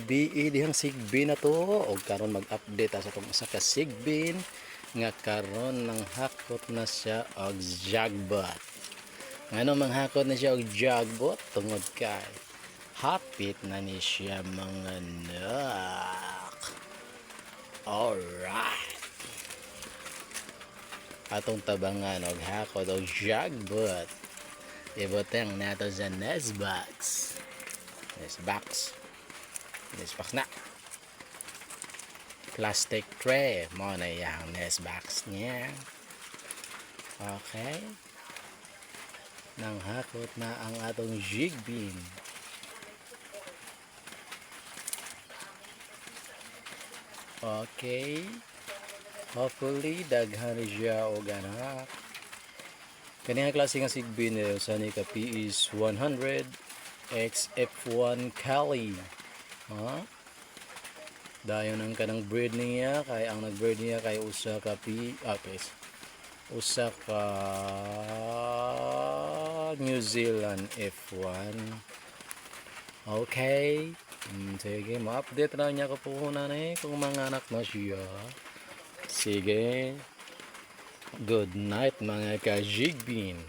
BE dihang sigbin na to o karon mag-update sa itong usa ka sigbin nga karon nang hakot na siya og jagbot. Ngano manghakot na siya og jagbot tungod kay hapit na ni siya mga nak. Alright. Atong tabangan og hakot og jagbot. Ibutang nato sa nest box. Nest box na plastic tray mo na yung nest box niya. Okay, nang hakot na ang atong jig bean. Okay, hopefully daghan siya o ganak. Kaniang klase nga sigbin sa ni ka PEs 100 XF1 Cali. Dayon ang kanang breed niya kay ang nag-breed niya kay usa ka usa ka New Zealand F1. Okay, sige, ma-update na niya ko po na kung mga anak na siya. Sige, good night mga ka-jigbin.